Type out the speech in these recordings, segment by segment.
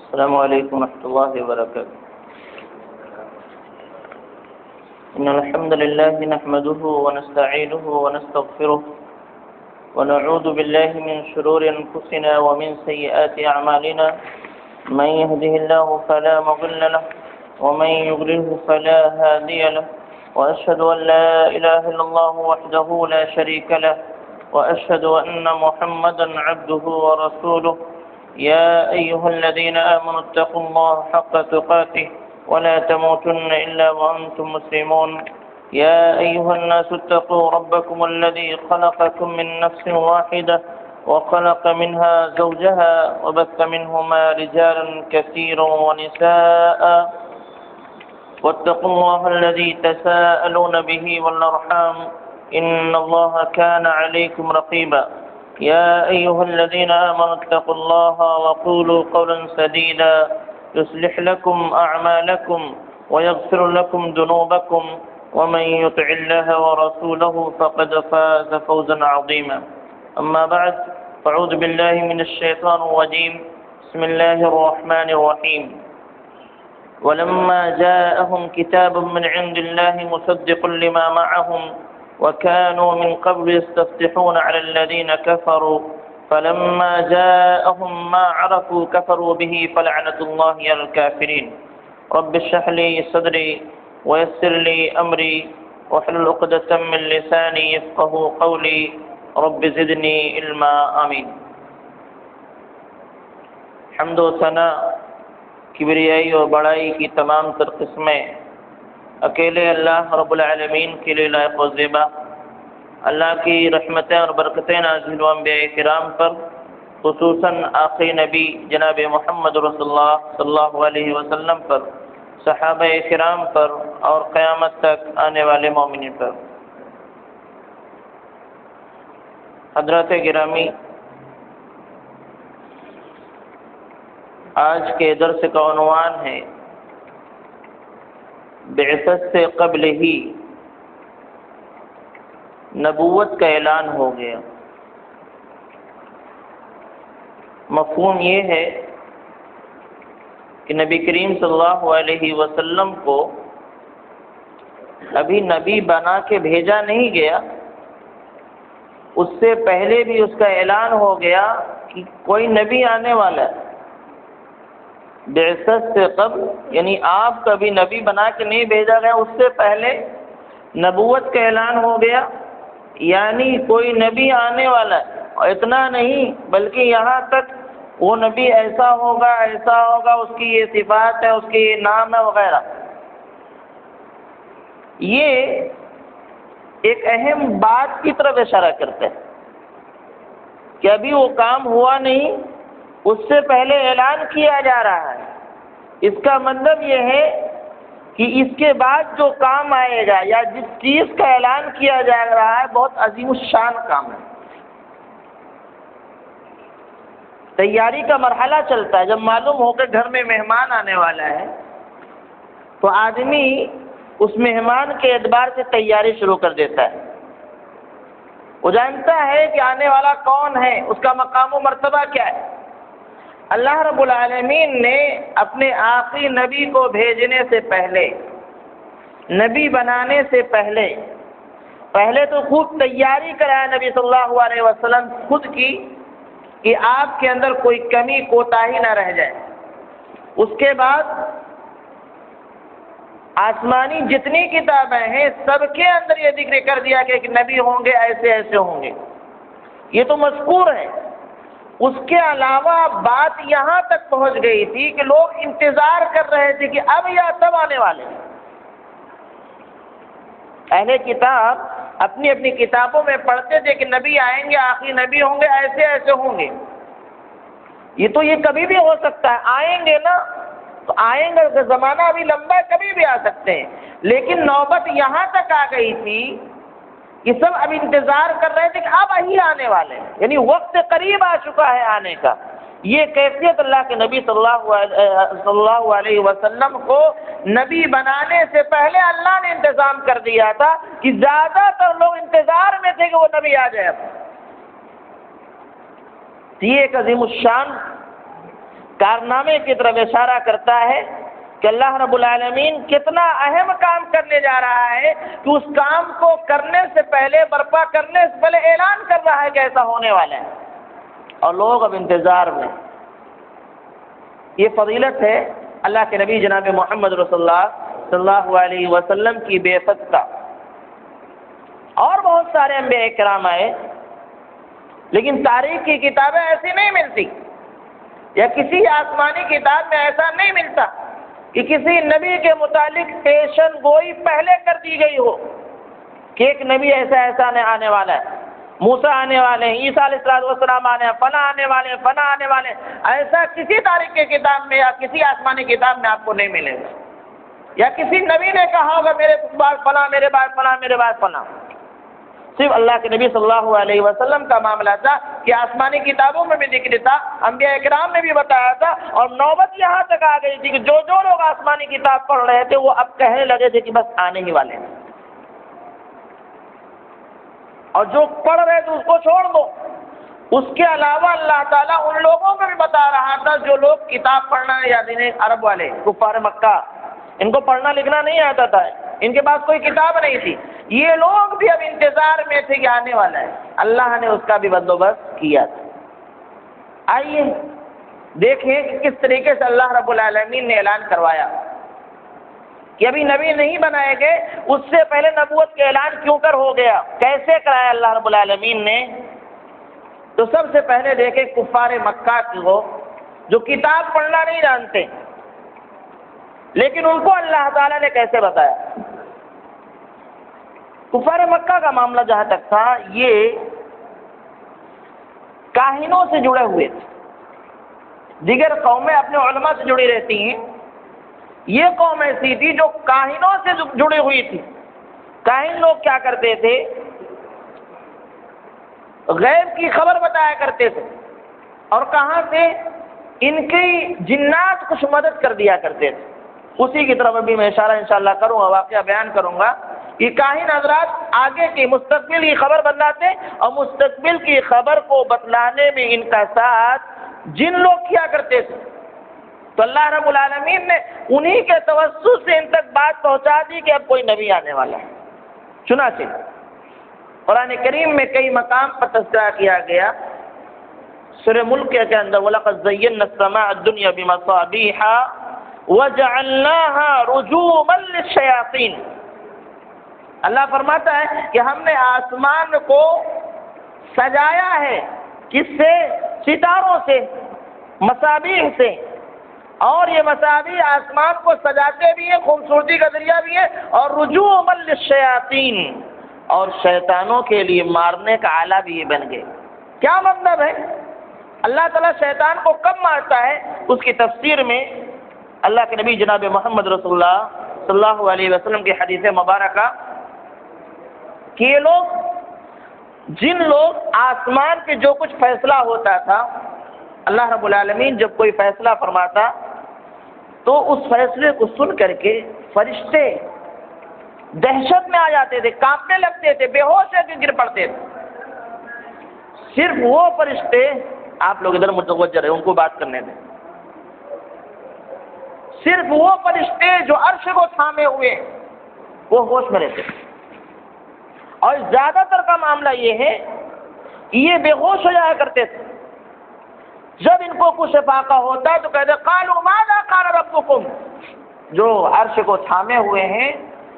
السلام علیکم ورحمۃ اللہ وبرکاتہ. إن الحمد لله نحمده ونستعينه ونستغفره ونعوذ بالله من شرور أنفسنا ومن سيئات أعمالنا. من يهده الله فلا مضل له ومن يضلله فلا هادي له. وأشهد أن لا إله إلا الله وحده لا شريك له وأشهد أن محمدا عبده ورسوله. يا أيها الذين آمنوا اتقوا الله حق تقاته ولا تموتن إلا وأنتم مسلمون. يا أيها الناس اتقوا ربكم الذي خلقكم من نفس واحدة وخلق منها زوجها وبث منهما رجالا كثيرا ونساء. واتقوا الله الذي تساءلون به والأرحام إن الله كان عليكم رقيبا. يا أيها الذين آمنوا اتقوا الله وقولوا قولا سديدا يصلح لكم أعمالكم ويغفر لكم ذنوبكم ومن يطع الله ورسوله فقد فاز فوزا عظيما. أما بعد فأعوذ بالله من الشيطان الرجيم. بسم الله الرحمن الرحيم. ولما جاءهم كتاب من عند الله مصدق لما معهم وكانوا من قبل يستفتحون على الذين كفروا فلما جاءهم ما عرفوا كفروا به فلعنة الله على الكافرين. رب اشرح لي صدري ويسر لي أمري واحلل عقدة من لساني يفقهوا قولي. رب زدني علما. آمين. حمد و ثنا کبریائی اور بڑائی کی تمام تر قسمیں اکیلے اللہ رب العالمین کے لیے لائق و زیبا. اللہ کی رحمتیں اور برکتیں نازل ہوں انبیاء کرام پر، خصوصاً آخری نبی جناب محمد رسول اللہ صلی اللہ علیہ وسلم پر، صحابہ کرام پر اور قیامت تک آنے والے مومنین پر. حضرات گرامی، آج کے درس کا عنوان ہے بعثت سے قبل ہی نبوت کا اعلان ہو گیا. مفہوم یہ ہے کہ نبی کریم صلی اللہ علیہ وسلم کو ابھی نبی بنا کے بھیجا نہیں گیا، اس سے پہلے بھی اس کا اعلان ہو گیا کہ کوئی نبی آنے والا ہے. بعثت سے قبل یعنی آپ کبھی نبی بنا کے نہیں بھیجا گیا، اس سے پہلے نبوت کا اعلان ہو گیا، یعنی کوئی نبی آنے والا ہے. اور اتنا نہیں بلکہ یہاں تک وہ نبی ایسا ہوگا اس کی یہ صفات ہے، اس کی یہ نام ہے وغیرہ. یہ ایک اہم بات کی طرف اشارہ کرتے ہیں کہ ابھی وہ کام ہوا نہیں، اس سے پہلے اعلان کیا جا رہا ہے. اس کا مطلب یہ ہے کہ اس کے بعد جو کام آئے گا یا جس چیز کا اعلان کیا جا رہا ہے بہت عظیم الشان کام ہے. تیاری کا مرحلہ چلتا ہے. جب معلوم ہو کہ گھر میں مہمان آنے والا ہے تو آدمی اس مہمان کے اعتبار سے تیاری شروع کر دیتا ہے. وہ جانتا ہے کہ آنے والا کون ہے، اس کا مقام و مرتبہ کیا ہے. اللہ رب العالمین نے اپنے آخری نبی کو بھیجنے سے پہلے، نبی بنانے سے پہلے تو خوب تیاری کرایا نبی صلی اللہ علیہ وسلم خود کی کہ آپ کے اندر کوئی کمی کوتاہی نہ رہ جائے. اس کے بعد آسمانی جتنی کتابیں ہیں سب کے اندر یہ ذکر کر دیا کہ ایک نبی ہوں گے، ایسے ہوں گے. یہ تو مذکور ہے. اس کے علاوہ بات یہاں تک پہنچ گئی تھی کہ لوگ انتظار کر رہے تھے کہ اب یا تب آنے والے ہیں. اہل کتاب اپنی اپنی کتابوں میں پڑھتے تھے کہ نبی آئیں گے، آخری نبی ہوں گے، ایسے ہوں گے. یہ تو یہ کبھی بھی ہو سکتا ہے. آئیں گے نا تو آئیں گے، زمانہ ابھی لمبا ہے، کبھی بھی آ سکتے ہیں. لیکن نوبت یہاں تک آ گئی تھی کہ سب اب انتظار کر رہے تھے کہ اب ہی آنے والے ہیں، یعنی وقت قریب آ چکا ہے آنے کا. یہ کیفیت اللہ کے نبی صلی اللہ علیہ وسلم کو نبی بنانے سے پہلے اللہ نے انتظام کر دیا تھا کہ زیادہ تر لوگ انتظار میں تھے کہ وہ نبی آ جائے. یہ ایک عظیم الشان کارنامے کی طرف اشارہ کرتا ہے کہ اللہ رب العالمین کتنا اہم کام کرنے جا رہا ہے کہ اس کام کو کرنے سے پہلے، برپا کرنے سے پہلے اعلان کر رہا ہے کہ ایسا ہونے والا ہے، اور لوگ اب انتظار میں۔ یہ فضیلت ہے اللہ کے نبی جناب محمد رسول اللہ صلی اللہ علیہ وسلم کی بعثت کا۔ اور بہت سارے انبیاء کرام آئے، لیکن تاریخ کی کتابیں ایسی نہیں ملتی، یا کسی آسمانی کتاب میں ایسا نہیں ملتا کہ کسی نبی کے متعلق پیشن گوئی پہلے کر دی گئی ہو کہ ایک نبی ایسا آنے والا ہے، موسیٰ آنے والے ہیں، عیسیٰ علیہ السلام آنے ہیں، فلاں آنے والے ہیں، فلاں آنے والے ہیں۔ ایسا کسی تاریخ کی کتاب میں یا کسی آسمانی کتاب میں آپ کو نہیں ملے گا، یا کسی نبی نے کہا ہوگا میرے بعد فلاں، میرے بعد فلاں، میرے بعد فلاں۔ صرف اللہ کے نبی صلی اللہ علیہ وسلم کا معاملہ تھا کہ آسمانی کتابوں میں بھی ذکر تھا، انبیاء اکرام نے بھی بتایا تھا، اور نوبت یہاں تک آ گئی تھی کہ جو لوگ آسمانی کتاب پڑھ رہے تھے وہ اب کہنے لگے تھے کہ بس آنے ہی والے ہیں، اور جو پڑھ رہے تھے اس کو چھوڑ دو۔ اس کے علاوہ اللہ تعالیٰ ان لوگوں کو بھی بتا رہا تھا جو لوگ کتاب پڑھنا یا دین عرب والے کفار مکہ، ان کو پڑھنا لکھنا نہیں آتا تھا، ان کے پاس کوئی کتاب نہیں تھی، یہ لوگ بھی اب انتظار میں تھے کہ آنے والا ہے، اللہ نے اس کا بھی بندوبست کیا تھا۔ آئیے دیکھیں کہ کس طریقے سے اللہ رب العالمین نے اعلان کروایا کہ ابھی نبی نہیں بنائے گئے، اس سے پہلے نبوت کا اعلان کیوں کر ہو گیا، کیسے کرایا اللہ رب العالمین نے۔ تو سب سے پہلے دیکھیں کفار مکہ کو جو کتاب پڑھنا نہیں جانتے، لیکن ان کو اللہ تعالیٰ نے کیسے بتایا۔ کفار مکہ کا معاملہ جہاں تک تھا، یہ کاہنوں سے جڑے ہوئے تھے، دیگر قومیں اپنے علماء سے جڑی رہتی ہیں، یہ قوم ایسی تھی جو کاہنوں سے جڑی ہوئی تھی۔ کاہن لوگ کیا کرتے تھے، غیب کی خبر بتایا کرتے تھے، اور کہاں سے، ان کی جنات کچھ مدد کر دیا کرتے تھے۔ اسی کی طرف ابھی میں اشارہ انشاءاللہ کروں گا، واقعہ بیان کروں گا کہ کاہن حضرات آگے کی مستقبل کی خبر بتلاتے، اور مستقبل کی خبر کو بتلانے میں ان کا ساتھ جن لوگ کیا کرتے تھے۔ تو اللہ رب العالمین نے انہی کے توسط سے ان تک بات پہنچا دی کہ اب کوئی نبی آنے والا ہے۔ چنانچہ قرآن کریم میں کئی مقام پر تذکرہ کیا گیا، سورہ ملک کے اندر وَلَقَدْ زَيَّنَّا السَّمَاءَ الدُّنْيَا بِمَصَابِيحَ وَجَعَلْنَاهَا رُجُومًا لِلشَّيَاطِينِ۔ اللہ فرماتا ہے کہ ہم نے آسمان کو سجایا ہے، کس سے؟ ستاروں سے، مصابیح سے، اور یہ مصابیح آسمان کو سجاتے بھی ہیں، خوبصورتی کا ذریعہ بھی ہے، اور رجوما للشیاطین، اور شیطانوں کے لیے مارنے کا آلہ بھی یہ بن گئے۔ کیا مطلب ہے؟ اللہ تعالیٰ شیطان کو کب مارتا ہے؟ اس کی تفسیر میں اللہ کے نبی جناب محمد رسول اللہ صلی اللہ علیہ وسلم کی حدیث مبارکہ کہ یہ لوگ، جن لوگ آسمان پہ جو کچھ فیصلہ ہوتا تھا، اللہ رب العالمین جب کوئی فیصلہ فرماتا تو اس فیصلے کو سن کر کے فرشتے دہشت میں آ جاتے تھے، کانپنے لگتے تھے، بے ہوش ہو کے گر پڑتے تھے۔ صرف وہ فرشتے، آپ لوگ ادھر متوجہ رہے، ان کو بات کرنے دیں، صرف وہ فرشتے جو عرش کو تھامے ہوئے وہ ہوش میں رہتے تھے۔ اور زیادہ تر کا معاملہ یہ ہے کہ یہ بے ہوش ہو جایا کرتے تھے، جب ان کو کچھ افاقہ ہوتا ہے تو کہتے قالوا ماذا قال ربکم، جو عرش کو تھامے ہوئے ہیں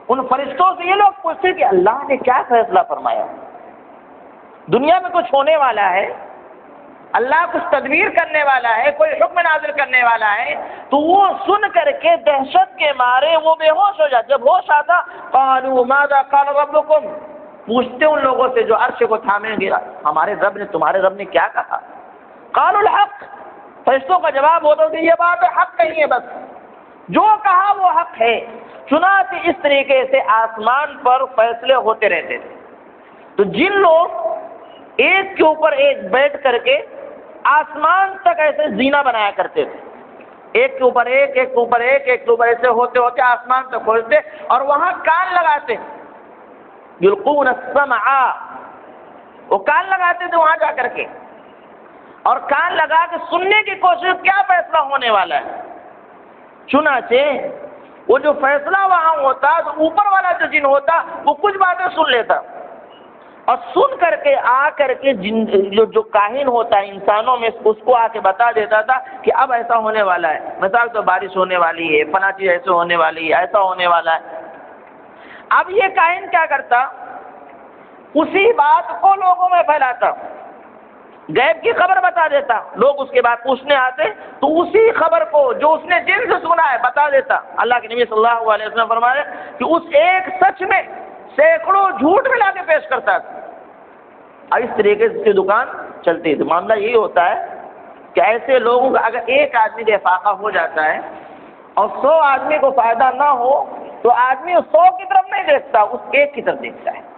ان فرشتوں سے یہ لوگ پوچھتے کہ اللہ نے کیا فیصلہ فرمایا، دنیا میں کچھ ہونے والا ہے، اللہ کچھ تدبیر کرنے والا ہے، کوئی حکم نازل کرنے والا ہے، تو وہ سن کر کے دہشت کے مارے وہ بے ہوش ہو جاتے۔ جب ہوش آتا قالوا ماذا قال ربکم، پوچھتے ان لوگوں سے جو عرش کو تھامے گیا، ہمارے رب نے، تمہارے رب نے کیا کہا؟ قالوا الحق، فرشتوں کا جواب ہوتا کہ یہ بات حق نہیں ہے، بس جو کہا وہ حق ہے۔ چنانچہ اس طریقے سے آسمان پر فیصلے ہوتے رہتے تھے۔ تو جن لوگ ایک کے اوپر ایک بیٹھ کر کے آسمان تک ایسے زینہ بنایا کرتے تھے، ایک کے اوپر ایک، ایک کے اوپر ایک، ایک کے اوپر ایسے ہوتے ہوتے آسمان تک پہنچتے، اور وہاں کان لگاتے، یلقون السمع، وہ کان لگاتے تھے وہاں جا کر کے، اور کان لگا کے سننے کی کوشش کیا فیصلہ ہونے والا ہے۔ چنانچہ وہ جو فیصلہ وہاں ہوتا تو اوپر والا جو جن ہوتا وہ کچھ باتیں سن لیتا، اور سن کر کے آ کر کے جو کاہن ہوتا ہے انسانوں میں اس کو آ کے بتا دیتا تھا کہ اب ایسا ہونے والا ہے، مثال تو بارش ہونے والی ہے، فلاں چیز ایسے ہونے والی ہے، ایسا ہونے والا ہے۔ اب یہ کاہن کیا کرتا، اسی بات کو لوگوں میں پھیلاتا، غیب کی خبر بتا دیتا، لوگ اس کے بعد پوچھنے آتے تو اسی خبر کو جو اس نے جن سے سنا ہے بتا دیتا۔ اللہ کے نبی صلی اللہ علیہ وسلم فرمایا کہ اس ایک سچ میں سینکڑوں جھوٹ ملا کے پیش کرتا تھا، اور اس طریقے سے اس کی دکان چلتی تھی۔ معاملہ یہی ہوتا ہے کہ ایسے لوگوں کا اگر ایک آدمی کا افاقہ ہو جاتا ہے اور 100 آدمی کو فائدہ نہ ہو تو آدمی 100 کی طرف نہیں دیکھتا، اس ایک کی طرف دیکھتا ہے۔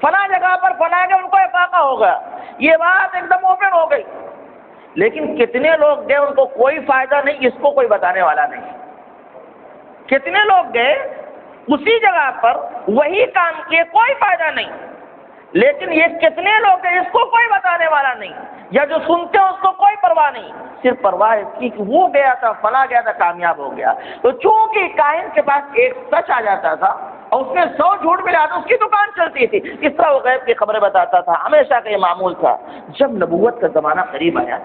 فلاں جگہ پر فلاں کے ان کو افاقہ ہوگا، یہ بات ایک دم اوپن ہو گئی، لیکن کتنے لوگ گئے ان کو کوئی فائدہ نہیں، اس کو کوئی بتانے والا نہیں۔ کتنے لوگ گئے اسی جگہ پر وہی کام کیے، کوئی فائدہ نہیں، لیکن یہ کتنے لوگ گئے اس کو کوئی بتانے والا نہیں، یا جو سنتے ہیں اس کو کوئی پرواہ نہیں، صرف پرواہ اس کی کہ وہ گیا تھا، فلاں گیا تھا، کامیاب ہو گیا۔ تو چونکہ کاہن کے پاس ایک سچ آ جاتا تھا اور اس نے 100 جھوٹ ملا تو اس کی دکان چلتی تھی، اس طرح وہ غیب کی خبریں بتاتا تھا، ہمیشہ کا یہ معمول تھا۔ جب نبوت کا زمانہ قریب آیا،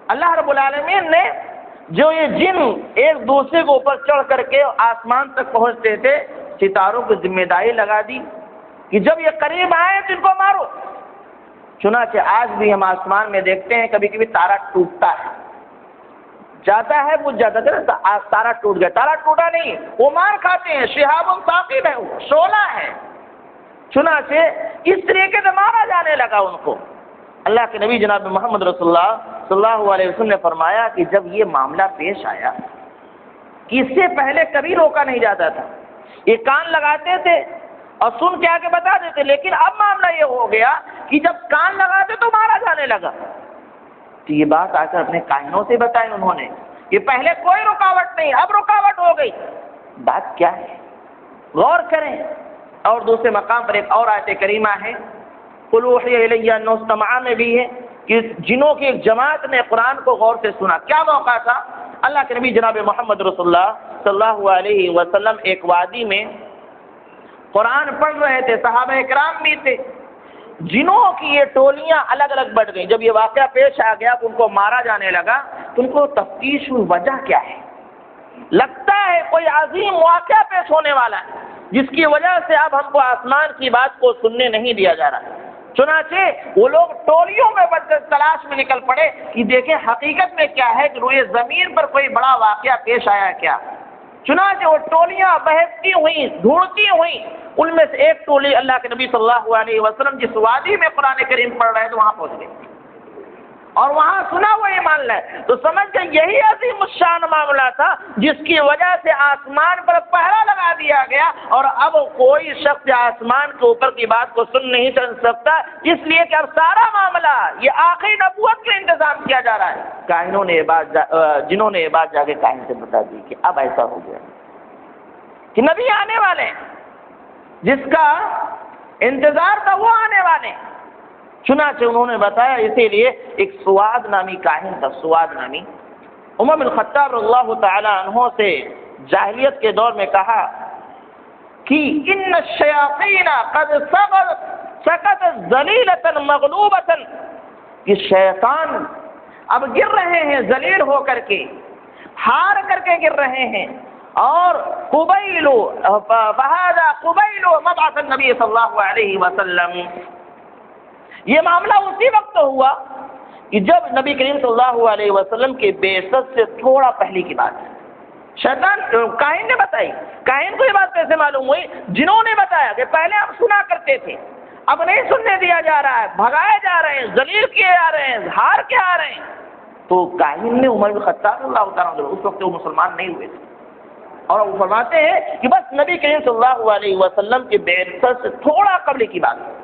اللہ رب العالمین نے جو یہ جن ایک دوسرے کے اوپر چڑھ کر کے آسمان تک پہنچتے تھے، ستاروں کو ذمہ داری لگا دی کہ جب یہ قریب آئے تو ان کو مارو۔ چنانچہ آج بھی ہم آسمان میں دیکھتے ہیں کبھی کبھی تارا ٹوٹتا ہے، جاتا ہے بجھ جاتا ہے، تارا ٹوٹ گیا، تارا ٹوٹا نہیں، وہ مار کھاتے ہیں، شہاب ثاقب ہے، وہ شعلہ ہے۔ چنانچہ اس طریقے سے مارا جانے لگا ان کو۔ اللہ کے نبی جناب محمد رسول اللہ صلی اللہ علیہ وسلم نے فرمایا کہ جب یہ معاملہ پیش آیا کہ اس سے پہلے کبھی روکا نہیں جاتا تھا، یہ کان لگاتے تھے اور سن کے آگے بتا دیتے، لیکن اب معاملہ یہ ہو گیا کہ جب کان لگاتے تو مارا جانے لگا۔ تو یہ بات آ کر اپنے کاہنوں سے بتائی انہوں نے، یہ پہلے کوئی رکاوٹ نہیں، اب رکاوٹ ہو گئی۔ بات کیا ہے غور کریں۔ اور دوسرے مقام پر ایک اور آیت کریمہ ہے، قُلْ أُوحِيَ إِلَيَّ أَنَّهُ اسْتَمَعَ میں بھی ہے کہ جنوں کی ایک جماعت نے قرآن کو غور سے سنا۔ کیا موقع تھا؟ اللہ کے نبی جناب محمد رسول اللہ صلی اللہ علیہ وسلم ایک وادی میں قرآن پڑھ رہے تھے، صحابہ کرام بھی تھے، جنوں کی یہ ٹولیاں الگ الگ بٹ گئیں۔ جب یہ واقعہ پیش آ گیا کہ ان کو مارا جانے لگا تو ان کو تفتیش ہوئی، وجہ کیا ہے؟ لگتا ہے کوئی عظیم واقعہ پیش ہونے والا ہے جس کی وجہ سے اب ہم کو آسمان کی بات کو سننے نہیں دیا جا رہا۔ چنانچہ وہ لوگ ٹولیوں میں بٹ کر تلاش میں نکل پڑے کہ دیکھیں حقیقت میں کیا ہے، کہ روئے زمین پر کوئی بڑا واقعہ پیش آیا کیا۔ چنانچہ وہ ٹولیاں بہتتی ہوئیں، ڈھونڈتی ہوئیں، ان میں سے ایک ٹولی اللہ کے نبی صلی اللہ علیہ وسلم جس وادی میں قرآن کریم پڑھ رہے تھے وہاں پہنچ گئے، اور وہاں سنا وہ ایمان لائے۔ تو سمجھ گئے یہی عظیم الشان معاملہ تھا جس کی وجہ سے آسمان پر پہرا لگا دیا گیا، اور اب کوئی شخص آسمان کے اوپر کی بات کو سن نہیں سکتا، اس لیے کہ اب سارا معاملہ یہ آخری نبوت کا انتظام کیا جا رہا ہے۔ کاہنوں نے یہ بات جنہوں نے یہ بات جا کے کاہن سے بتا دی کہ اب ایسا ہو گیا کہ نبی آنے والے ہیں، جس کا انتظار تھا وہ آنے والے ہیں۔ چنانچہ انہوں نے بتایا، اسی لیے ایک سواد نامی کاہن تھا، سواد نامی، عمر بن الخطاب رضی اللہ تعالی عنہ سے جاہلیت کے دور میں کہا کہ ان الشیاطین قد سقط ذلیلۃ مغلوبۃ، کہ شیطان اب گر رہے ہیں ذلیل ہو کر کے، ہار کر کے گر رہے ہیں، اور قبیل فہذا قبیل مبعث النبی صلی اللہ علیہ وسلم۔ یہ معاملہ اسی وقت ہوا کہ جب نبی کریم صلی اللہ علیہ وسلم کے بعثت سے تھوڑا پہلے کی بات ہے۔ شیطان کاہن نے بتائی، کاہن کو یہ بات کیسے معلوم ہوئی؟ جنہوں نے بتایا کہ پہلے ہم سنا کرتے تھے، اب نہیں سننے دیا جا رہا ہے، بھگائے جا رہے ہیں، ذلیل کیے جا رہے ہیں، ہار کے آ رہے ہیں۔ تو کاہن نے عمر بن خطاب اللہ تعالیٰ عنہ، اس وقت وہ مسلمان نہیں ہوئے تھے، اور وہ فرماتے ہیں کہ بس نبی کریم صلی اللہ علیہ وسلم کے بعثت سے تھوڑا قبل کی بات ہے۔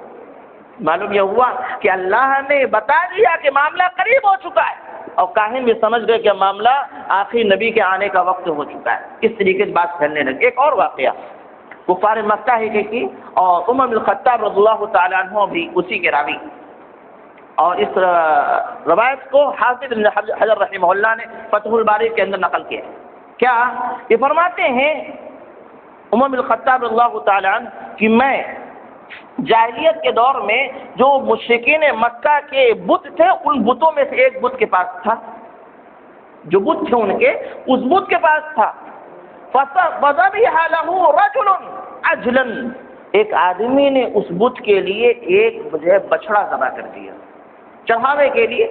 معلوم یہ ہوا کہ اللہ نے بتا دیا کہ معاملہ قریب ہو چکا ہے، اور کاہن بھی سمجھ گئے کہ معاملہ آخری نبی کے آنے کا وقت ہو چکا ہے۔ اس طریقے سے بات پھیلنے لگی۔ ایک اور واقعہ کفار مکہ ہی کی، اور عمر بن الخطاب رضی اللہ تعالیٰ عنہ بھی اسی کے راوی، اور اس روایت کو حافظ ابن حجر رحمہ اللہ نے فتح الباری کے اندر نقل کیا ہے. کیا یہ فرماتے ہیں عمر بن الخطاب رضی اللہ تعالی عنہ کہ میں جاہلیت کے دور میں جو مشرکین مکہ کے بت تھے ان بتوں میں سے ایک بت کے پاس تھا، جو بت تھے ان کے اس بت کے پاس تھا. فَذَبِحَ لَهُ رَجُلٌ عَجْلًا، ایک آدمی نے اس بت کے لیے ایک بچڑا ذبح کر دیا چڑھاوے کے لیے.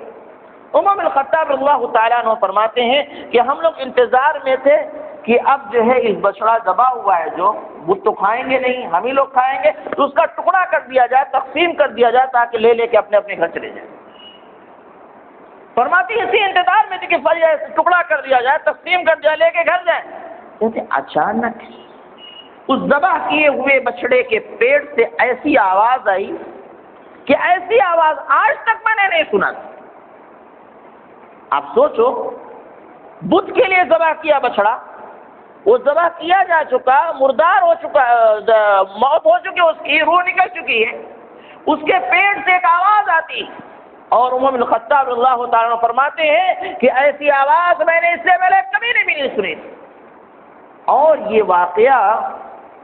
عمر بن الخطاب رضی اللہ تعالیٰ عنہ فرماتے ہیں کہ ہم لوگ انتظار میں تھے کہ اب جو ہے اس بچڑا ذبح ہوا ہے جو بت تو کھائیں گے نہیں، ہم ہی لوگ کھائیں گے، تو اس کا ٹکڑا کر دیا جائے، تقسیم کر دیا جائے تاکہ لے کے اپنے اپنے گھر چلے جائیں. فرماتی اسی انتظار میں تھی کہ ٹکڑا کر دیا جائے، تقسیم کر دیا، لے کے گھر جائیں. کہتے اچانک اس ذبح کیے ہوئے بچڑے کے پیٹ سے ایسی آواز آئی کہ ایسی آواز آج تک میں نے نہیں سنا. آپ سوچو، بت کے لیے ذبح کیا بچڑا، وہ ذبح کیا جا چکا، مردار ہو چکا، موت ہو چکی، اس کی روح نکل چکی ہے، اس کے پیٹ سے ایک آواز آتی. اور عمر بن الخطاب رضی اللہ تعالیٰ عنہ فرماتے ہیں کہ ایسی آواز میں نے اس سے پہلے کبھی نہیں سنی. اور یہ واقعہ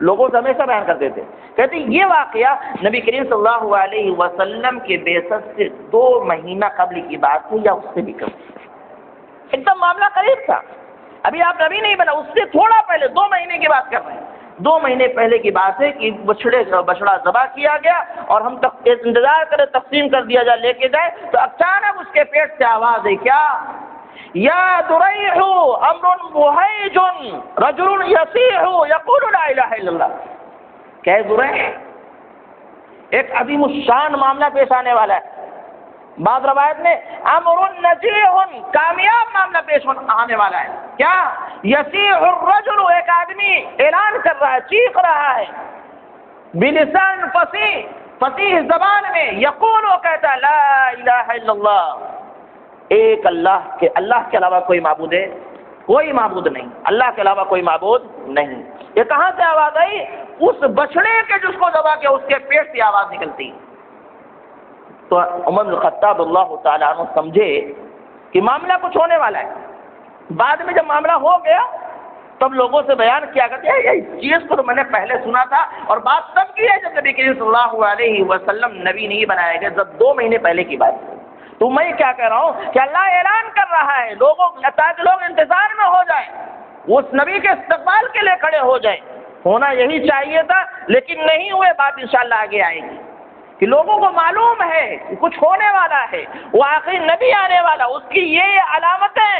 لوگوں سے ہمیشہ بیان کرتے تھے. کہتے یہ واقعہ نبی کریم صلی اللہ علیہ وسلم کے بعثت سے 2 مہینہ قبل کی بات ہے یا اس سے بھی کم. ایک دم معاملہ قریب تھا، ابھی آپ نبی نہیں بنا، اس سے تھوڑا پہلے 2 مہینے کی بات کر رہے ہیں. 2 مہینے پہلے کی بات ہے کہ بچڑا ذبح کیا گیا اور ہم انتظار کرے تقسیم کر دیا جائے، لے کے جائے، تو اچانک اس کے پیٹ سے آواز ہے کیا؟ یا دریح امر محیج رجل یصیح یقول لا الہ الا اللہ. کہ دریح ایک عظیم الشان معاملہ پیش آنے والا ہے. بعض روایت میں امر نجیح کامیاب معاملہ پیش آنے والا ہے. کیا؟ یصیح الرجل، ایک آدمی اعلان کر رہا ہے، چیخ رہا ہے، بلسان فصیح زبان میں، یقول، وہ کہتا ہے لا الہ الا اللہ، ایک اللہ کے علاوہ کوئی معبود ہے؟ کوئی معبود نہیں، اللہ کے علاوہ کوئی معبود نہیں. یہ کہاں سے آواز آئی؟ اس بچڑے کے جس کو ذبح کیا اس کے پیٹ سے آواز نکلتی. تو عمر بن الخطاب اللہ تعالیٰ عنہ سمجھے کہ معاملہ کچھ ہونے والا ہے. بعد میں جب معاملہ ہو گیا تب لوگوں سے بیان کیا کرتے ہیں اس چیز کو تو میں نے پہلے سنا تھا، اور بات تب کی ہے جب نبی کریم صلی اللہ علیہ وسلم نبی نہیں بنائے گئے، جب 2 مہینے پہلے کی بات ہے. تو میں کیا کہہ رہا ہوں کہ اللہ اعلان کر رہا ہے لوگوں، تاکہ لوگ انتظار میں ہو جائیں، وہ اس نبی کے استقبال کے لیے کھڑے ہو جائیں. ہونا یہی چاہیے تھا لیکن نہیں ہوئے. بات انشاءاللہ آگے آئے گی کہ لوگوں کو معلوم ہے کہ کچھ ہونے والا ہے، وہ آخری نبی آنے والا، اس کی یہ علامتیں.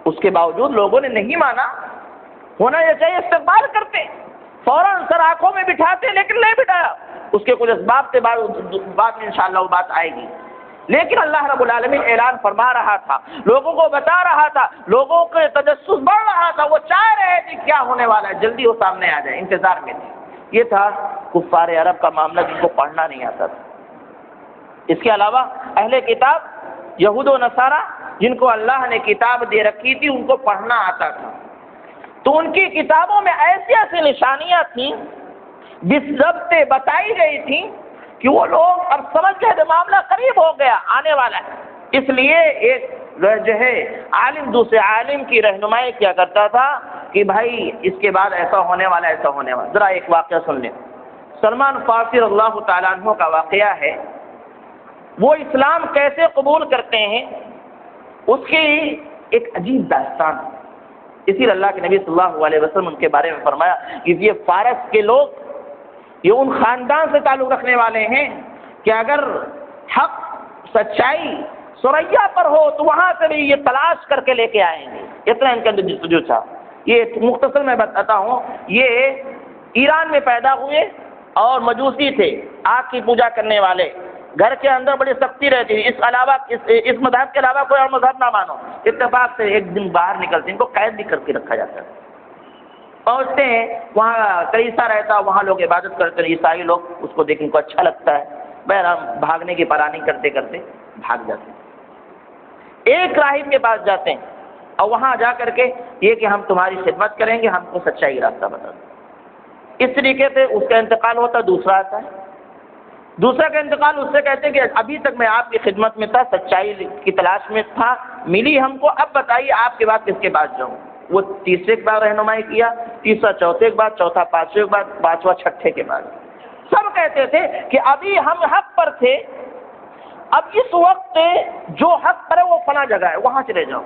اس کے باوجود لوگوں نے نہیں مانا. ہونا یہ چاہیے استقبال کرتے، فوراً سر آنکھوں میں بٹھاتے، لیکن نہیں بٹھایا. اس کے کچھ اسباب سے بعد میں انشاءاللہ وہ بات آئے گی. لیکن اللہ رب العالمین اعلان فرما رہا تھا، لوگوں کو بتا رہا تھا، لوگوں کے تجسس بڑھ رہا تھا، وہ چاہ رہے تھے کیا ہونے والا ہے، جلدی وہ سامنے آ جائے، انتظار میں تھے. یہ تھا کفار عرب کا معاملہ جن کو پڑھنا نہیں آتا تھا. اس کے علاوہ اہل کتاب یہود و نصارہ جن کو اللہ نے کتاب دے رکھی تھی ان کو پڑھنا آتا تھا، تو ان کی کتابوں میں ایسی ایسی نشانیاں تھیں، بالضبط بتائی گئی تھیں کہ وہ لوگ اب سمجھ گئے کہ معاملہ قریب ہو گیا، آنے والا ہے. اس لیے ایک جو ہے عالم دوسرے عالم کی رہنمائی کیا کرتا تھا کہ بھائی اس کے بعد ایسا ہونے والا، ایسا ہونے والا. ذرا ایک واقعہ سن لیں. سلمان فارسی رضی اللہ تعالیٰ عنہ کا واقعہ ہے. وہ اسلام کیسے قبول کرتے ہیں اس کی ایک عجیب داستان. اسی لیے اللہ کے نبی صلی اللہ علیہ وسلم ان کے بارے میں فرمایا کہ یہ فارس کے لوگ یہ ان خاندان سے تعلق رکھنے والے ہیں کہ اگر حق سچائی سریا پر ہو تو وہاں سے بھی یہ تلاش کر کے لے کے آئیں گے. اتنا ان کا جستجو تھا. یہ مختصر میں بتاتا ہوں، یہ ایران میں پیدا ہوئے اور مجوسی تھے، آگ کی پوجا کرنے والے. گھر کے اندر بڑی سختی رہتی تھی، اس مذہب کے علاوہ کوئی اور مذہب نہ مانو. اتفاق سے ایک دن باہر نکلتے، ان کو قید بھی کر کے رکھا جاتا ہے. پہنچتے ہیں وہاں کلیسا رہتا، وہاں لوگ عبادت کرتے ہیں، عیسائی لوگ اس کو دیکھ ان کو اچھا لگتا ہے، بہرحال بھاگنے کی پلاننگ کرتے کرتے بھاگ جاتے ہیں. ایک راہب کے پاس جاتے ہیں اور وہاں جا کر کے یہ کہ ہم تمہاری خدمت کریں گے، ہم کو سچائی راستہ بتا دو. اس طریقے سے اس کا انتقال ہوتا، دوسرا آتا ہے. دوسرا کا انتقال اس سے کہتے ہیں کہ ابھی تک میں آپ کی خدمت میں تھا، سچائی کی تلاش میں تھا، ملی ہم کو، اب بتائیے آپ کے بعد کس کے پاس جاؤں؟ وہ تیسرے کے بعد رہنمائی کیا، تیسرا چوتھے کے بعد، چوتھا پانچویں کے بعد، پانچواں چھٹے کے بعد۔ سب کہتے تھے کہ ابھی ہم حق پر تھے، اب اس وقت جو حق پر ہے وہ فلاں جگہ ہے، وہاں چلے جاؤ،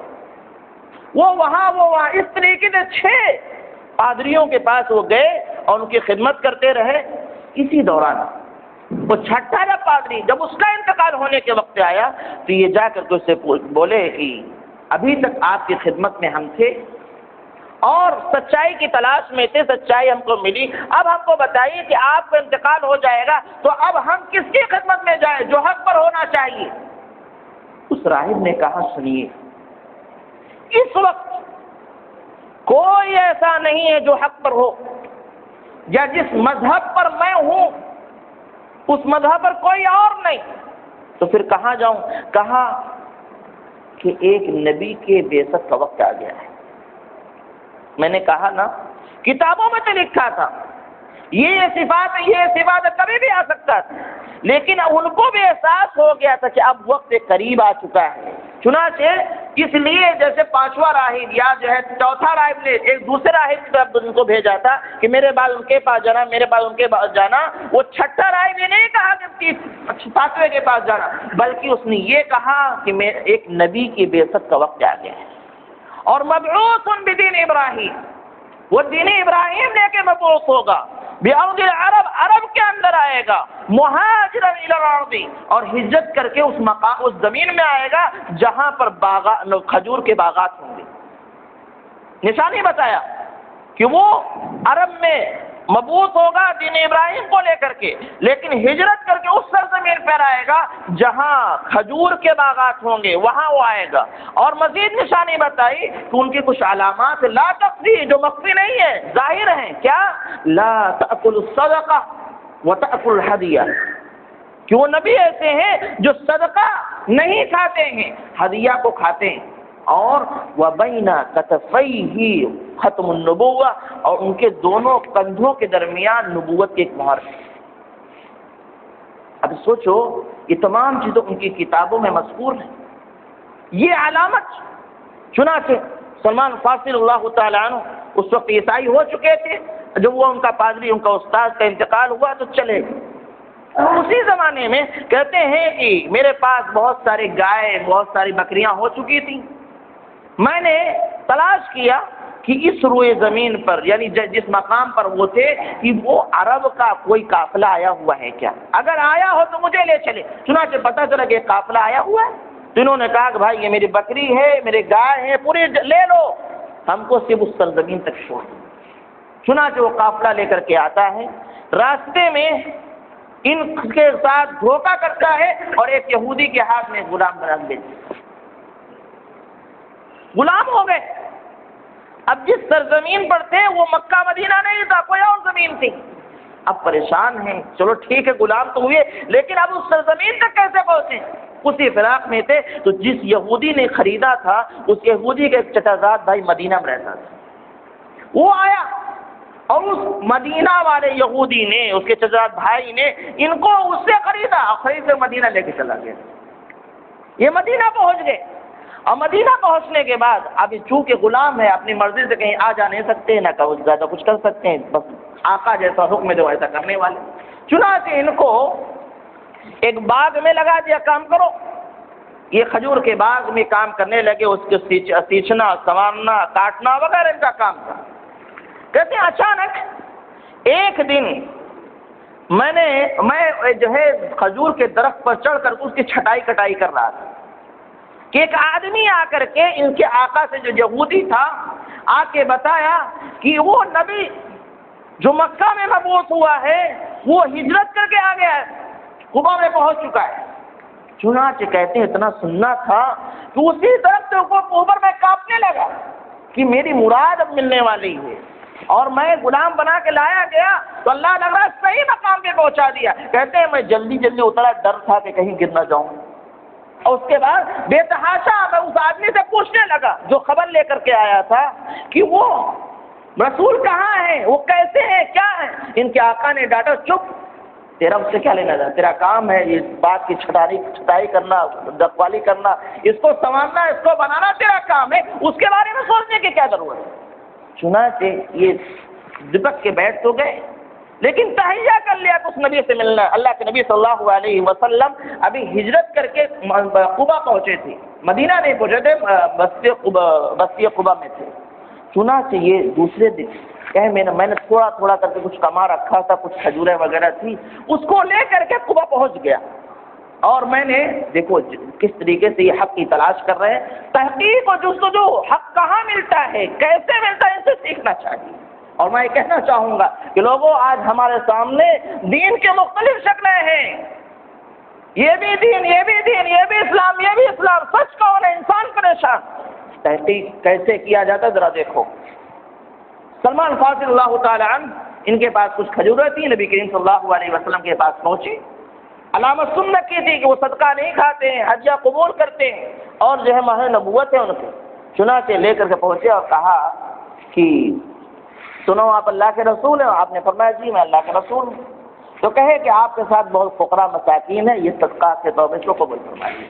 وہ وہاں اس طریقے سے 6 پادریوں کے پاس وہ گئے اور ان کی خدمت کرتے رہے۔ اسی دوران وہ چھٹا جب پادری، جب اس کا انتقال ہونے کے وقت آیا تو یہ جا کر کے اس سے بولے کہ ابھی تک آپ کی خدمت میں ہم تھے اور سچائی کی تلاش میں تھے، سچائی ہم کو ملی، اب ہم کو بتائیے کہ آپ کا انتقال ہو جائے گا تو اب ہم کس کی خدمت میں جائیں جو حق پر ہونا چاہیے؟ اس راہب نے کہا سنیے، اس وقت کوئی ایسا نہیں ہے جو حق پر ہو، یا جس مذہب پر میں ہوں اس مذہب پر کوئی اور نہیں، تو پھر کہاں جاؤں؟ کہا کہ ایک نبی کے بعثت کا وقت آ گیا ہے۔ میں نے کہا نا، کتابوں میں تو لکھا تھا یہ صفات کبھی بھی آ سکتا تھا، لیکن ان کو بھی احساس ہو گیا تھا کہ اب وقت قریب آ چکا ہے۔ چنانچہ اس لیے جیسے 5واں راہب یا جو ہے چوتھا راہب نے ایک دوسرے راہب کی طرف ان کو بھیجا تھا کہ میرے بعد ان کے پاس جانا، میرے بعد ان کے پاس جانا، وہ چھٹا راہب یہ نہیں کہا کہ 5ویں کے پاس جانا، بلکہ اس نے یہ کہا کہ میں ایک نبی کی بعثت کا وقت آ گیا ہے اور مبعوث بدین ابراہیم، وہ دین ابراہیم لے کے مبعوث ہوگا، بِأَرْضِ الْعَرَبِ، عرب کے اندر آئے گا، مہاجرًا إِلَى الْأَرْضِ، اور ہجرت کر کے اس زمین میں آئے گا جہاں پر کھجور کے باغات ہوں گے۔ نشانی بتایا کہ وہ عرب میں مبعوث ہوگا دین ابراہیم کو لے کر کے، لیکن ہجرت کر کے اس سرزمین پر آئے گا جہاں کھجور کے باغات ہوں گے، وہاں وہ آئے گا۔ اور مزید نشانی بتائی کہ ان کی کچھ علامات لا تخفی، جو مخفی نہیں ہے، ظاہر ہیں۔ کیا؟ لا تأکل الصدقہ وتأکل الہدیہ، کہ وہ نبی ایسے ہیں جو صدقہ نہیں کھاتے ہیں، ہدیہ کو کھاتے ہیں، اور وَبَيْنَ كَتَفَيْهِ ختم النبوہ، اور ان کے دونوں کندھوں کے درمیان نبوت کی ایک مہر ہے۔ اب سوچو، یہ تمام چیزیں ان کی کتابوں میں مذکور ہیں، یہ علامت۔ چنانچہ سلمان فارسی اللہ تعالیٰ عنہ اس وقت عیسائی ہو چکے تھے، جب وہ ان کا پادری، ان کا استاد کا انتقال ہوا تو چلے گئے۔ اسی زمانے میں کہتے ہیں کہ میرے پاس بہت سارے گائے، بہت ساری بکریاں ہو چکی تھیں، میں نے تلاش کیا کہ اس روئے زمین پر، یعنی جس مقام پر وہ تھے، کہ وہ عرب کا کوئی قافلہ آیا ہوا ہے کیا؟ اگر آیا ہو تو مجھے لے چلے۔ چنانچہ پتہ چلا کہ قافلہ آیا ہوا ہے، تو انہوں نے کہا کہ بھائی یہ میری بکری ہے، میرے گائے ہیں، پوری لے لو، ہم کو صرف اس سرزمین تک چھوڑ دو۔ چنانچہ وہ قافلہ لے کر کے آتا ہے، راستے میں ان کے ساتھ دھوکہ کرتا ہے اور ایک یہودی کے ہاتھ میں غلام بنا دیتا، غلام ہو گئے۔ اب جس سرزمین پر تھے وہ مکہ مدینہ نہیں تھا، کوئی اور زمین تھی۔ اب پریشان ہیں، چلو ٹھیک ہے غلام تو ہوئے، لیکن اب اس سرزمین تک کیسے پہنچے؟ اسی فراق میں تھے تو جس یہودی نے خریدا تھا، اس یہودی کا ایک چچا زاد بھائی مدینہ میں رہتا تھا، وہ آیا اور اس مدینہ والے یہودی نے، اس کے چچا زاد بھائی نے ان کو اس سے خریدا، اور خرید کے مدینہ لے کے چلا گیا۔ یہ مدینہ پہنچ گئے، اور مدینہ پہنچنے کے بعد اب چونکہ غلام ہے، اپنی مرضی سے کہیں آ جا نہیں سکتے، نہ کہ زیادہ کچھ کر سکتے ہیں، بس آقا جیسا حکم جو ایسا کرنے والے۔ چنانچہ ان کو ایک باغ میں لگا دیا، کام کرو۔ یہ کھجور کے باغ میں کام کرنے لگے، اس کے سینچنا، سنوارنا، کاٹنا وغیرہ ان کا کام تھا۔ کہتے ہیں اچانک ایک دن میں جو ہے کھجور کے درخت پر چڑھ کر اس کی چھٹائی کٹائی کر رہا تھا کہ ایک آدمی آ کر کے ان کے آقا سے، جو یہودی تھا، آ کے بتایا کہ وہ نبی جو مکہ میں مبعوث ہوا ہے وہ ہجرت کر کے آ گیا ہے، قبا میں پہنچ چکا ہے۔ چنانچہ کہتے ہیں اتنا سننا تھا کہ اسی طرف سے اوپر میں کانپنے لگا کہ میری مراد اب ملنے والی ہے، اور میں غلام بنا کے لایا گیا تو اللہ لگ رہا صحیح مقام پہ پہنچا دیا۔ کہتے ہیں میں جلدی اترا، ڈر تھا کہ کہیں گر نہ جاؤں، اور اس کے بعد بے تحاشا میں اس آدمی سے پوچھنے لگا جو خبر لے کر کے آیا تھا کہ وہ رسول کہاں ہے، وہ کیسے ہیں، کیا ہے؟ ان کے آقا نے ڈانٹا، چپ، تیرا اس سے کیا لینا تھا؟ تیرا کام ہے یہ بات کی چھٹائی کرنا، رکھوالی کرنا، اس کو سنوارنا، اس کو بنانا تیرا کام ہے، اس کے بارے میں سوچنے کی کیا ضرورت ہے؟ چنانچہ یہ دبک کے بیٹھ تو گئے، لیکن تہیہ کر لیا کہ اس نبی سے ملنا۔ اللہ کے نبی صلی اللہ علیہ وسلم ابھی ہجرت کر کے قبا پہنچے تھے، مدینہ نہیں پہنچے تھے، بستی قبا میں تھے۔ چنانچہ یہ دوسرے دن کہ میں نے تھوڑا تھوڑا کر کے کچھ کما رکھا تھا، کچھ کھجوریں وغیرہ تھی، اس کو لے کر کے قبا پہنچ گیا، اور میں نے دیکھو کس طریقے سے یہ حق کی تلاش کر رہے ہیں، تحقیق و جستجو، حق کہاں ملتا ہے، کیسے ملتا ہے، ان سے سیکھنا چاہیے۔ اور میں یہ کہنا چاہوں گا کہ لوگوں آج ہمارے سامنے دین کے مختلف شکلیں ہیں، یہ بھی دین، یہ بھی دین، یہ بھی اسلام، یہ بھی اسلام، سچ کون ہے؟ انسان پریشان۔ تحقیق کیسے کیا جاتا ہے ذرا دیکھو۔ سلمان فارسی اللہ تعالی عنہ، ان کے پاس کچھ کھجوریں تھیں، نبی کریم صلی اللہ علیہ وسلم کے پاس پہنچی، علامت سنت کی تھی کہ وہ صدقہ نہیں کھاتے ہیں، ہدیہ قبول کرتے ہیں، اور جو ہے ماہ نبوت ہے ان کے۔ چنانچہ لے کر کے پہنچے اور کہا کہ سنو آپ اللہ کے رسول ہیں؟ آپ نے فرمایا جی میں اللہ کے رسول ہوں۔ تو کہے کہ آپ کے ساتھ بہت فقراء مساکین ہیں، یہ صدقہ کے طور پر اس کو قبول فرمائیے۔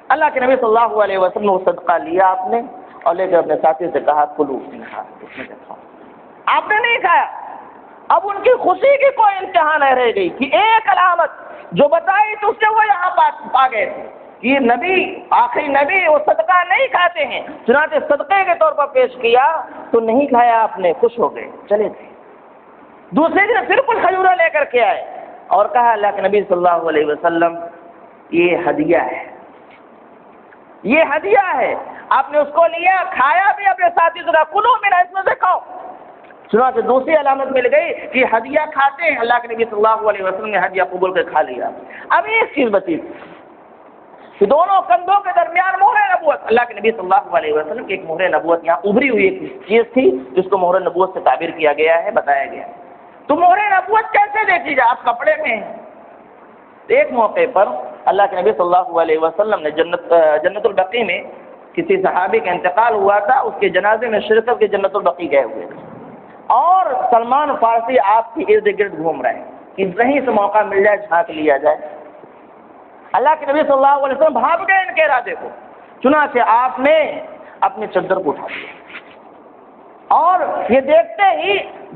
اللہ کے نبی صلی اللہ علیہ وسلم نے وہ صدقہ لیا آپ نے، اور لے کر اپنے ساتھی سے کہا کلو، اس میں کھاؤ۔ آپ نے نہیں کھایا۔ اب ان کی خوشی کی کوئی انتہا نہیں رہ گئی کہ ایک علامت جو بتائی تو اس سے وہ یہاں پا گئے تھے کہ نبی، آخری نبی، وہ صدقہ نہیں کھاتے ہیں، چنانچہ صدقے کے طور پر پیش کیا تو نہیں کھایا، آپ نے خوش ہو گئے، چلے تھے۔ دوسرے دن پھر کچھ کھجوریں لے کر کے آئے اور کہا اللہ کے نبی صلی اللہ علیہ وسلم یہ ہدیہ ہے، یہ ہدیہ ہے، آپ نے اس کو لیا، کھایا بھی، اپنے ساتھی سے کہا کلو میرا، اس میں سے کھاؤ۔ چنانچہ دوسری علامت مل گئی کہ ہدیہ کھاتے ہیں، اللہ کے نبی صلی اللہ علیہ وسلم نے ہدیہ قبول کر کھا لیا۔ اب ایک چیز بچی کہ دونوں کندھوں کے درمیان مہر نبوت، اللہ کے نبی صلی اللہ علیہ وسلم کی ایک مہر نبوت یہاں ابھری ہوئی ایک چیز تھی جس کو مہر نبوت سے تعبیر کیا گیا ہے، بتایا گیا ہے۔ تو مہر نبوت کیسے دیکھی جائے؟ آپ کپڑے میں ہیں۔ ایک موقع پر اللہ کے نبی صلی اللہ علیہ وسلم نے جنت البقیع میں کسی صحابی کا انتقال ہوا تھا، اس کے جنازے میں شرکت کے جنت البقیع گئے ہوئے تھے، اور سلمان فارسی آپ کی ارد گرد گھوم رہے ہیں کہ کہیں سے موقع مل جائے جھانک لیا جائے۔ اللہ کے نبی صلی اللہ علیہ وسلم بھاگ گئے ان کے ارادے کو، چنانچہ آپ نے اپنے چادر کو اٹھا لیا، اور یہ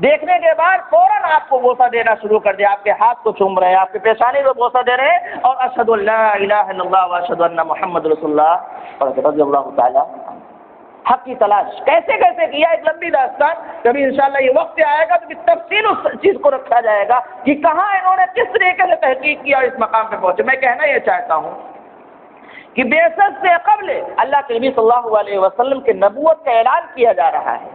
دیکھنے کے بعد فوراً آپ کو بوسہ دینا شروع کر دیا، آپ کے ہاتھ کو چوم رہے ہیں، آپ کے پیشانی کو بوسہ دے رہے ہیں، اور اشہد ان لا الہ الا اللہ واشہد ان محمد رسول اللہ رضی اللہ تعالی عنہ۔ حق کی تلاش کیسے کیا، ایک لمبی داستان، کبھی انشاءاللہ یہ وقت آئے گا تو تفصیل اس چیز کو رکھا جائے گا کہ کہاں انہوں نے کس طریقے سے تحقیق کیا اور اس مقام پہ پہنچے۔ میں کہنا یہ چاہتا ہوں کہ بعثت سے قبل اللہ کے نبی صلی اللہ علیہ وسلم کے نبوت کا اعلان کیا جا رہا ہے،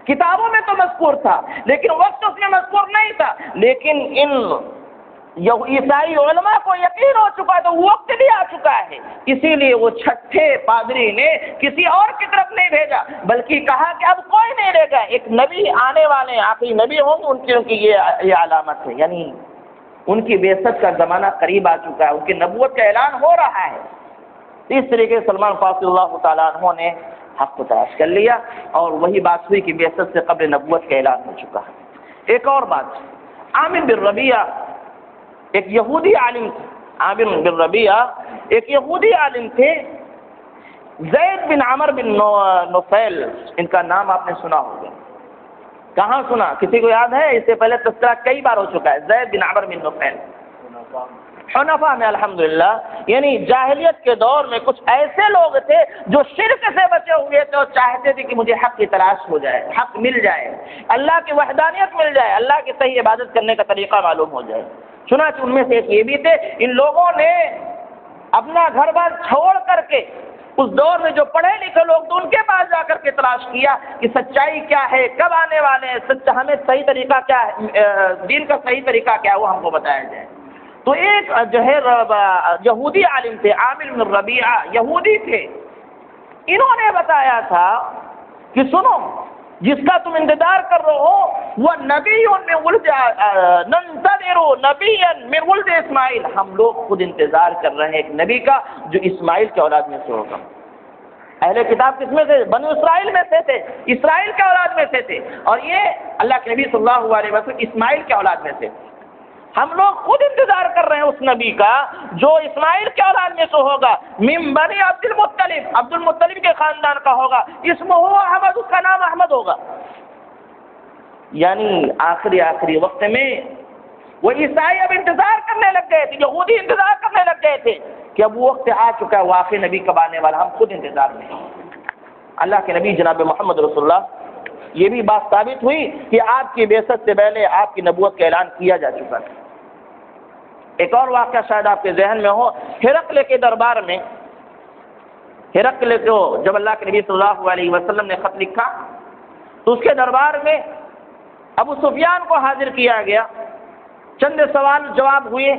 کتابوں میں تو مذکور تھا لیکن وقت اس میں مذکور نہیں تھا، لیکن ان عیسائی علماء کو یقین ہو چکا تو وقت بھی آ چکا ہے، اسی لیے وہ چھٹے پادری نے کسی اور کی طرف نہیں بھیجا بلکہ کہا کہ اب کوئی نہیں رہے گا، ایک نبی آنے والے آخری نبی ہوں گے، ان کی یہ علامت ہے، یعنی ان کی بعثت کا زمانہ قریب آ چکا ہے، ان کی نبوت کا اعلان ہو رہا ہے۔ اس طریقے سے سلمان فارسی اللہ تعالیٰ عنہ نے حق کو تلاش کر لیا، اور وہی بات ہوئی کہ بعثت سے قبل نبوت کا اعلان ہو چکا ہے۔ ایک اور بات، عامر بن ربیعہ ایک یہودی عالم تھے، عامر بن ربیعہ ایک یہودی عالم تھے، زید بن عمر بن نفیل، ان کا نام آپ نے سنا ہوگا، کہاں سنا؟ کسی کو یاد ہے؟ اس سے پہلے تذکرہ کئی بار ہو چکا ہے، زید بن عمر بن نفیل حنفاء میں، الحمدللہ، یعنی جاہلیت کے دور میں کچھ ایسے لوگ تھے جو شرک سے بچے ہوئے تھے اور چاہتے تھے کہ مجھے حق کی تلاش ہو جائے، حق مل جائے، اللہ کی وحدانیت مل جائے، اللہ کی صحیح عبادت کرنے کا طریقہ معلوم ہو جائے۔ چنانچہ ان میں سے ایک یہ بھی تھے، ان لوگوں نے اپنا گھر بار چھوڑ کر کے، اس دور میں جو پڑھے لکھے لوگ تو ان کے پاس جا کر کے تلاش کیا کہ سچائی کیا ہے، کب آنے والے ہیں، ہمیں صحیح طریقہ کیا ہے، دین کا صحیح طریقہ کیا ہے وہ ہم کو بتایا جائے۔ تو ایک جو ہے یہودی عالم تھے، عامر بن ربیعہ یہودی تھے، انہوں نے بتایا تھا کہ سنو، جس کا تم انتظار کر رہے ہو وہ نبی من ولد ننتظر نبیا من ولد اسماعیل، ہم لوگ خود انتظار کر رہے ہیں ایک نبی کا جو اسماعیل کے اولاد میں سے ہوگا۔ اہل کتاب کس میں سے؟ بنو اسرائیل میں سے تھے، اسرائیل کے اولاد میں سے تھے، اور یہ اللہ کے نبی صلی اللہ علیہ وسلم اسماعیل کے اولاد میں سے۔ ہم لوگ خود انتظار کر رہے ہیں اس نبی کا جو اسماعیل کے اولاد میں سے ہوگا، من بنی عبد المطلب کے خاندان کا ہوگا، اسمہ احمد، اس کا نام احمد ہوگا۔ یعنی آخری وقت میں وہ عیسائی اب انتظار کرنے لگ گئے تھے، یہودی انتظار کرنے لگ گئے تھے کہ اب وہ وقت آ چکا ہے، واقعی نبی کب آنے والا، ہم خود انتظار میں ہیں۔ اللہ کے نبی جناب محمد رسول اللہ، یہ بھی بات ثابت ہوئی کہ آپ کی بعثت سے پہلے آپ کی نبوت کا اعلان کیا جا چکا ہے۔ ایک اور واقعہ شاید آپ کے ذہن میں ہو، ہرقل کے دربار میں، ہرقل کو جب اللہ کے نبی صلی اللہ علیہ وسلم نے خط لکھا تو اس کے دربار میں ابو سفیان کو حاضر کیا گیا، چند سوال جواب ہوئے،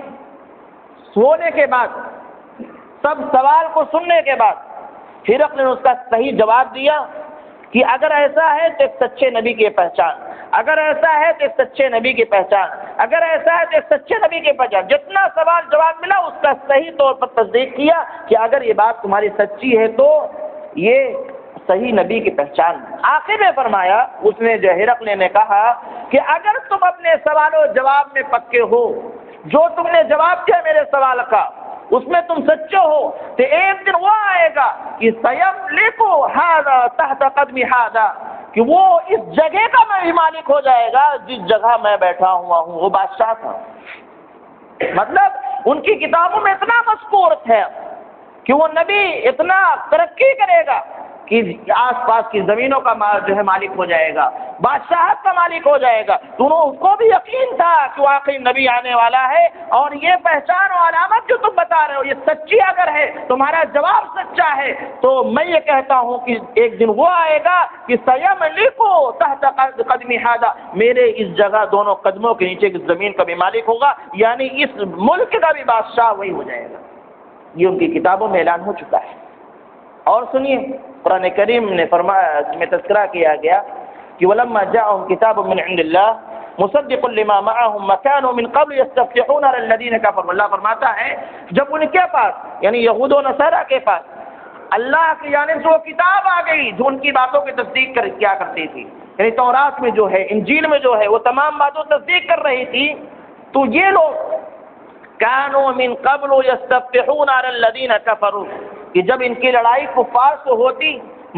سونے کے بعد سب سوال کو سننے کے بعد ہرقل نے اس کا صحیح جواب دیا کہ اگر ایسا ہے تو ایک سچے نبی کی پہچان، اگر ایسا ہے تو ایک سچے نبی کی پہچان، اگر ایسا ہے تو ایک سچے نبی کی پہچان۔ جتنا سوال جواب ملا اس کا صحیح طور پر تصدیق کیا کہ اگر یہ بات تمہاری سچی ہے تو یہ صحیح نبی کی پہچان۔ آخر میں فرمایا، اس نے جو ہرقل نے کہا کہ اگر تم اپنے سوال و جواب میں پکے ہو، جو تم نے جواب دیا میرے سوال کا اس میں تم سچے ہو، تو ایک دن وہ آئے گا کہ سیملکو ھذا تحت قدم ھذا، کہ وہ اس جگہ کا میں بھی مالک ہو جائے گا جس جگہ میں بیٹھا ہوا ہوں۔ وہ بادشاہ تھا، مطلب ان کی کتابوں میں اتنا مذکور ہے کہ وہ نبی اتنا ترقی کرے گا کہ آس پاس کی زمینوں کا جو ہے مالک ہو جائے گا، بادشاہت کا مالک ہو جائے گا۔ تو اس کو بھی یقین تھا کہ واقعی نبی آنے والا ہے، اور یہ پہچان و علامت جو تم بتا رہے ہو یہ سچی اگر ہے، تمہارا جواب سچا ہے، تو میں یہ کہتا ہوں کہ ایک دن وہ آئے گا کہ سیملکو تحت قدم ھذا، میرے اس جگہ دونوں قدموں کے نیچے کی زمین کا بھی مالک ہوگا، یعنی اس ملک کا بھی بادشاہ وہی ہو جائے گا۔ یہ ان کی کتابوں میں اعلان ہو چکا ہے۔ اور سنیے، قرآن کریم نے فرمایا، اس میں تذکرہ کیا گیا کہ وَلَمَّا جَاءَهُمْ كِتَابٌ مِّنْ عِندِ اللَّهِ مُصَدِّقٌ لِّمَا مَعَهُمْ وَكَانُوا مِن قَبْلُ يَسْتَفْتِحُونَ عَلَى الَّذِينَ كَفَرُوا۔ اللہ فرماتا ہے جب ان کے پاس، یعنی یہود و نصارہ کے پاس، اللہ کی جانب سے وہ کتاب آ گئی جو ان کی باتوں کی تصدیق کیا کرتی تھی، یعنی تورات میں جو ہے، انجیل میں جو ہے، وہ تمام باتوں تصدیق کر رہی تھی، تو یہ لوگ كانوا من قبل يستفتحون على الذين كفروا، کہ جب ان کی لڑائی کفار سے ہوتی،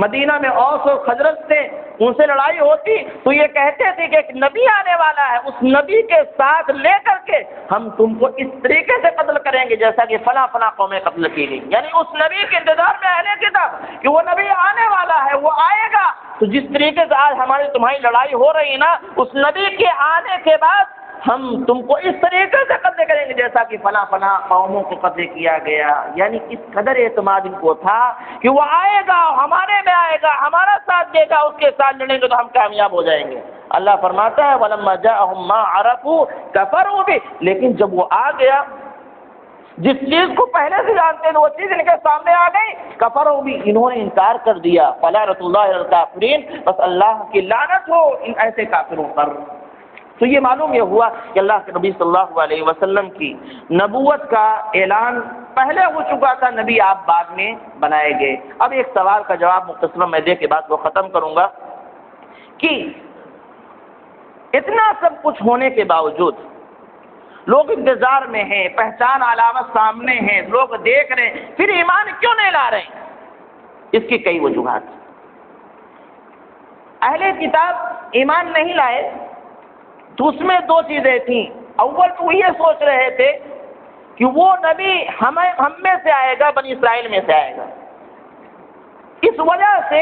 مدینہ میں اوس اور خزرج سے ان سے لڑائی ہوتی، تو یہ کہتے تھے کہ ایک نبی آنے والا ہے، اس نبی کے ساتھ لے کر کے ہم تم کو اس طریقے سے قتل کریں گے جیسا کہ فلاں فلاں قومیں قتل کی گئی۔ یعنی اس نبی کے انتظار میں اہل کتاب کہ وہ نبی آنے والا ہے، وہ آئے گا، تو جس طریقے سے آج ہماری تمہاری لڑائی ہو رہی ہے نا، اس نبی کے آنے کے بعد ہم تم کو اس طریقے سے قتل کریں گے جیسا کہ فلاں فلاں قوموں کو قتل کیا گیا۔ یعنی اس قدر اعتماد ان کو تھا کہ وہ آئے گا، ہمارے میں آئے گا، ہمارا ساتھ دے گا، اس کے ساتھ لڑیں گے تو ہم کامیاب ہو جائیں گے۔ اللہ فرماتا ہے وَلَمَّا جَاءَهُم مَّا عَرَفُوا كَفَرُوا بِهِ، لیکن جب وہ آ گیا جس چیز کو پہلے سے جانتے تھے وہ چیز ان کے سامنے آ گئی، کفروا بھی، انہوں نے انکار کر دیا۔ فَلَعْنَةُ اللَّهِ عَلَى الْكَافِرِينَ، بس اللہ کی لعنت ہو ان ایسے کافروں پر۔ تو یہ معلوم یہ ہوا کہ اللہ کے نبی صلی اللہ علیہ وسلم کی نبوت کا اعلان پہلے ہو چکا تھا، نبی آپ بعد میں بنائے گئے۔ اب ایک سوال کا جواب مختصراً میں دے کے بعد وہ ختم کروں گا کہ اتنا سب کچھ ہونے کے باوجود لوگ انتظار میں ہیں، پہچان علامت سامنے ہیں، لوگ دیکھ رہے ہیں، پھر ایمان کیوں نہیں لا رہے ہیں؟ اس کی کئی وجوہات۔ اہل کتاب ایمان نہیں لائے تو اس میں دو چیزیں تھیں۔ اول تو یہ سوچ رہے تھے کہ وہ نبی ہم میں سے آئے گا، بنی اسرائیل میں سے آئے گا۔ اس وجہ سے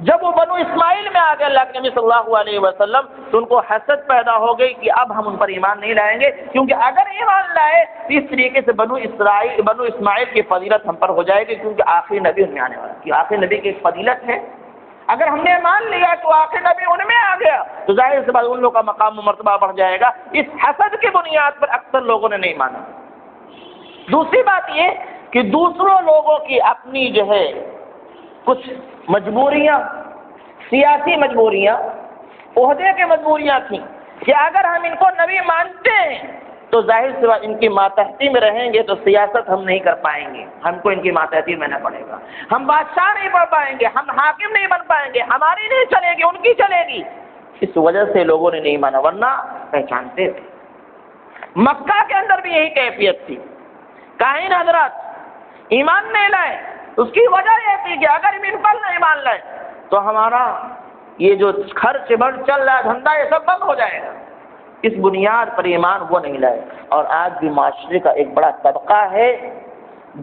جب وہ بنو اسماعیل میں آ گئے اللہ کے نبی صلی اللہ علیہ وسلم، تو ان کو حسد پیدا ہو گئی کہ اب ہم ان پر ایمان نہیں لائیں گے، کیونکہ اگر ایمان لائے تو اس طریقے سے بنو اسماعیل کی فضیلت ہم پر ہو جائے گی، کیونکہ آخری نبی ان میں آنے والا، کہ آخری نبی کی ایک فضیلت ہے۔ اگر ہم نے مان لیا تو آخر نبی ان میں آ گیا تو ظاہر سی بات ان لوگوں کا مقام و مرتبہ بڑھ جائے گا۔ اس حسد کی بنیاد پر اکثر لوگوں نے نہیں مانا۔ دوسری بات یہ کہ دوسروں لوگوں کی اپنی جو ہے کچھ مجبوریاں، سیاسی مجبوریاں، عہدے کی مجبوریاں تھیں کہ اگر ہم ان کو نبی مانتے ہیں تو ظاہر سی بات ان کی ماتحتی میں رہیں گے تو سیاست ہم نہیں کر پائیں گے، ہم کو ان کی ماتحتی میں رہنا پڑے گا، ہم بادشاہ نہیں بن پائیں گے، ہم حاکم نہیں بن پائیں گے، ہماری نہیں چلے گی، ان کی چلے گی۔ اس وجہ سے لوگوں نے نہیں مانا، ورنہ پہچانتے تھے۔ مکہ کے اندر بھی یہی کیفیت تھی. کاہن حضرات ایمان نہیں لائے. اس کی وجہ یہ تھی کہ اگر ان پر ایمان لائے تو ہمارا یہ جو خرچ بڑھ چل رہا ہے دھندا یہ سب بند ہو جائے گا. اس بنیاد پر ایمان وہ نہیں لائے. اور آج بھی معاشرے کا ایک بڑا طبقہ ہے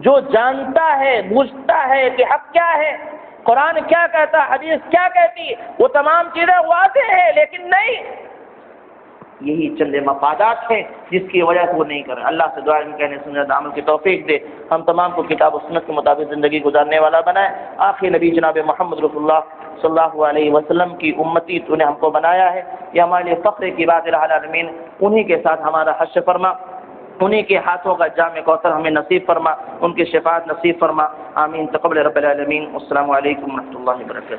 جو جانتا ہے بوجھتا ہے کہ حق کیا ہے, قرآن کیا کہتا, حدیث کیا کہتی, وہ تمام چیزیں واضح ہے, لیکن نہیں, یہی چند مفادات ہیں جس کی وجہ سے وہ نہیں کر رہے. اللہ سے دعا ہے کہنے سننے عمل کی توفیق دے, ہم تمام کو کتاب و سنت کے مطابق زندگی گزارنے والا بنائے. آخری نبی جناب محمد رسول اللہ صلی اللہ علیہ وسلم کی امتی تو نے ہم کو بنایا ہے, یہ ہمارے لیے فخر کی بات ہے. العالمین انہی کے ساتھ ہمارا حشر فرما, انہی کے ہاتھوں کا جام کوثر ہمیں نصیب فرما, ان کی شفاعت نصیب فرما. آمین. تقبل رب العالمین. السلام علیکم و رحمۃ اللہ وبرکاتہ.